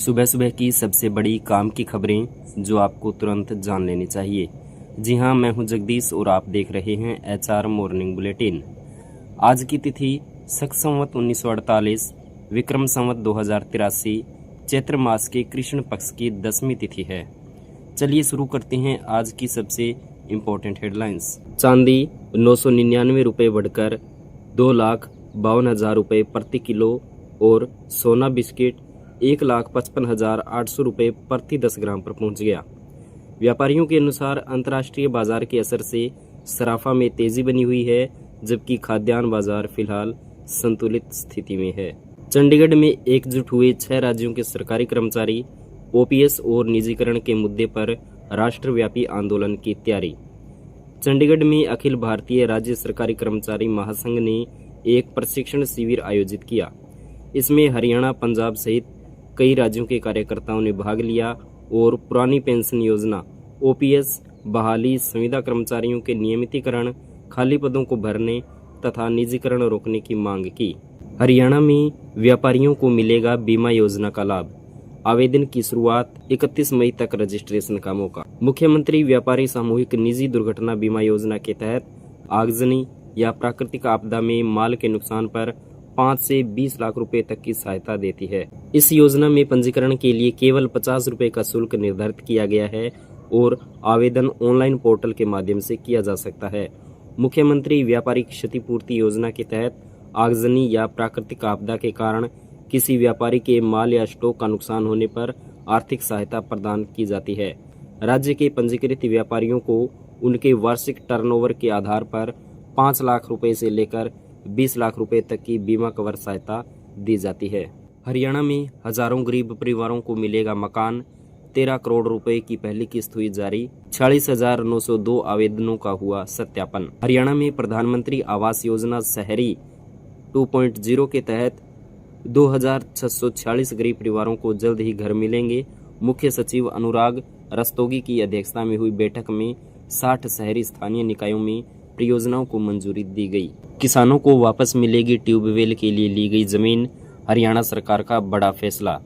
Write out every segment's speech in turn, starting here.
सुबह सुबह की सबसे बड़ी काम की खबरें जो आपको तुरंत जान लेनी चाहिए। जी हां, मैं हूं जगदीश और आप देख रहे हैं HR मॉर्निंग बुलेटिन। आज की तिथि शक संवत 1948, विक्रम संवत 2083, चैत्र मास के कृष्ण पक्ष की 10वीं तिथि है। चलिए शुरू करते हैं आज की सबसे इम्पोर्टेंट हेडलाइंस। चांदी 999 रुपये बढ़कर 2,52,000 रुपये प्रति किलो और सोना बिस्किट 1,55,800 रुपये प्रति 10 ग्राम पर पहुंच गया। व्यापारियों के अनुसार अंतर्राष्ट्रीय बाजार के असर से सराफा में तेजी बनी हुई है, जबकि खाद्यान्न बाजार फिलहाल संतुलित स्थिति में है। चंडीगढ़ में एकजुट हुए 6 राज्यों के सरकारी कर्मचारी, OPS और निजीकरण के मुद्दे पर राष्ट्रव्यापी आंदोलन की तैयारी। चंडीगढ़ में अखिल भारतीय राज्य सरकारी कर्मचारी महासंघ ने एक प्रशिक्षण शिविर आयोजित किया। इसमें हरियाणा, पंजाब सहित कई राज्यों के कार्यकर्ताओं ने भाग लिया और पुरानी पेंशन योजना, OPS बहाली, संविदा कर्मचारियों के नियमितीकरण, खाली पदों को भरने तथा निजीकरण रोकने की मांग की। हरियाणा में व्यापारियों को मिलेगा बीमा योजना का लाभ। आवेदन की शुरुआत 31 मई तक रजिस्ट्रेशन का मौका। मुख्यमंत्री व्यापारी सामूहिक निजी दुर्घटना बीमा योजना के तहत आगजनी या प्राकृतिक आपदा में माल के नुकसान पर 5 से 20 लाख रुपए तक की सहायता देती है। इस योजना में पंजीकरण के लिए केवल 50 रुपए का शुल्क निर्धारित किया गया है और आवेदन ऑनलाइन पोर्टल के माध्यम से किया जा सकता है। मुख्यमंत्री व्यापारी क्षतिपूर्ति योजना के तहत आगजनी या प्राकृतिक आपदा के कारण किसी व्यापारी के माल या स्टॉक का नुकसान होने पर आर्थिक सहायता प्रदान की जाती है। राज्य के पंजीकृत व्यापारियों को उनके वार्षिक टर्नओवर के आधार पर 5 लाख रुपए से लेकर 20 लाख रुपए तक की बीमा कवर सहायता दी जाती है। हरियाणा में हजारों गरीब परिवारों को मिलेगा मकान। 13 करोड़ रुपए की पहली किस्त हुई जारी। 46,902 आवेदनों का हुआ सत्यापन। हरियाणा में प्रधानमंत्री आवास योजना शहरी 2.0 के तहत 2,646 गरीब परिवारों को जल्द ही घर मिलेंगे। मुख्य सचिव अनुराग रस्तोगी की अध्यक्षता में हुई बैठक में 60 शहरी स्थानीय निकायों में परियोजनाओं को मंजूरी दी गई। किसानों को वापस मिलेगी ट्यूबवेल के लिए ली गई जमीन। हरियाणा सरकार का बड़ा फैसला।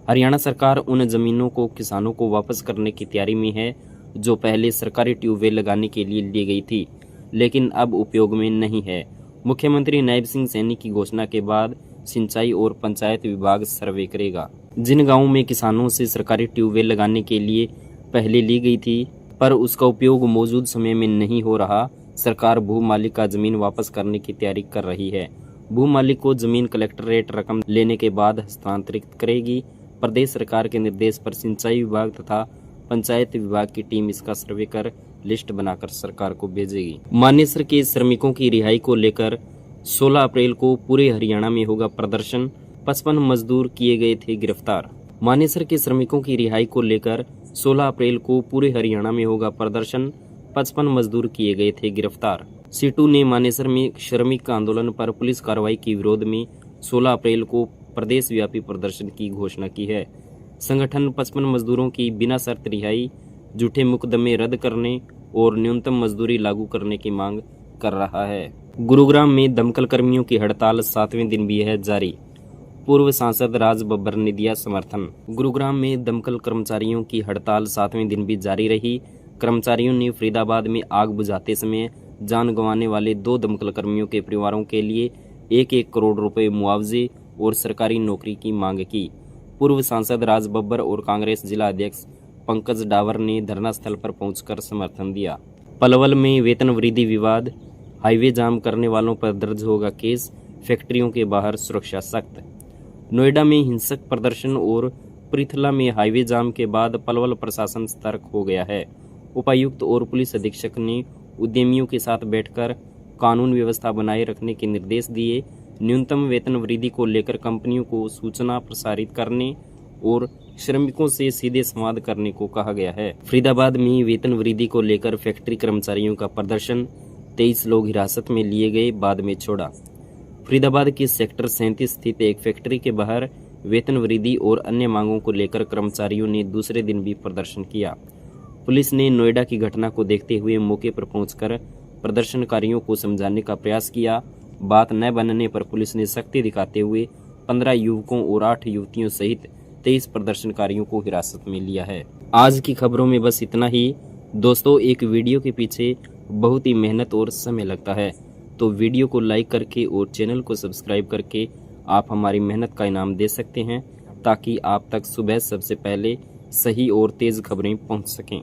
हरियाणा सरकार उन जमीनों को किसानों को वापस करने की तैयारी में है जो पहले सरकारी ट्यूबवेल लगाने के लिए ली गई थी, लेकिन अब उपयोग में नहीं है। मुख्यमंत्री नायब सिंह सैनी की घोषणा के बाद सिंचाई और पंचायत विभाग सर्वे करेगा। जिन गांवों में किसानों से सरकारी ट्यूबवेल लगाने के लिए पहले ली गई थी पर उसका उपयोग मौजूद समय में नहीं हो रहा, सरकार भू मालिक का जमीन वापस करने की तैयारी कर रही है। भू मालिक को जमीन कलेक्टरेट रकम लेने के बाद हस्तांतरित करेगी। प्रदेश सरकार के निर्देश पर सिंचाई विभाग तथा पंचायत विभाग की टीम इसका सर्वे कर लिस्ट बनाकर सरकार को भेजेगी। मानेसर के श्रमिकों की रिहाई को लेकर 16 अप्रैल को पूरे हरियाणा में होगा प्रदर्शन। 55 मजदूर किए गए थे गिरफ्तार। मानेसर के श्रमिकों की रिहाई को लेकर 16 अप्रैल को पूरे हरियाणा में होगा प्रदर्शन। 55 मजदूर किए गए थे गिरफ्तार। सीटू ने मानेसर में श्रमिक आंदोलन पर पुलिस कार्रवाई के विरोध में 16 अप्रैल को प्रदेश व्यापी प्रदर्शन की घोषणा की है। संगठन 55 मजदूरों की बिना शर्त रिहाई, झूठे मुकदमे रद्द करने और न्यूनतम मजदूरी लागू करने की मांग कर रहा है। गुरुग्राम में दमकल कर्मियों की हड़ताल 7वें दिन भी है जारी। पूर्व सांसद राज बब्बर ने दिया समर्थन। गुरुग्राम में दमकल कर्मचारियों की हड़ताल 7वें दिन भी जारी रही। कर्मचारियों ने फरीदाबाद में आग बुझाते समय जान गंवाने वाले 2 दमकल कर्मियों के परिवारों के लिए 1-1 करोड़ रुपए मुआवजे और सरकारी नौकरी की मांग की। पूर्व सांसद राज बब्बर और कांग्रेस जिला अध्यक्ष पंकज डावर ने धरना स्थल पर पहुंचकर समर्थन दिया। पलवल में वेतन वृद्धि विवाद, हाईवे जाम करने वालों पर दर्ज होगा केस। फैक्ट्रियों के बाहर सुरक्षा सख्त। नोएडा में हिंसक प्रदर्शन और पृथला में हाईवे जाम के बाद पलवल प्रशासन सतर्क हो गया है। उपायुक्त और पुलिस अधीक्षक ने उद्यमियों के साथ बैठकर कानून व्यवस्था बनाए रखने के निर्देश दिए। न्यूनतम वेतन वृद्धि को लेकर कंपनियों को सूचना प्रसारित करने और श्रमिकों से सीधे संवाद करने को कहा गया है। फरीदाबाद में वेतन वृद्धि को लेकर फैक्ट्री कर्मचारियों का प्रदर्शन। 23 लोग हिरासत में लिए गए, बाद में छोड़ा। फरीदाबाद के सेक्टर 37 स्थित एक फैक्ट्री के बाहर वेतन वृद्धि और अन्य मांगों को लेकर कर्मचारियों ने दूसरे दिन भी प्रदर्शन किया। पुलिस ने नोएडा की घटना को देखते हुए मौके पर पहुंचकर प्रदर्शनकारियों को समझाने का प्रयास किया। बात न बनने पर पुलिस ने सख्ती दिखाते हुए 15 युवकों और 8 युवतियों सहित 23 प्रदर्शनकारियों को हिरासत में लिया है। आज की खबरों में बस इतना ही। दोस्तों, एक वीडियो के पीछे बहुत ही मेहनत और समय लगता है, तो वीडियो को लाइक करके और चैनल को सब्सक्राइब करके आप हमारी मेहनत का इनाम दे सकते हैं, ताकि आप तक सुबह सबसे पहले सही और तेज़ खबरें पहुंच सकें।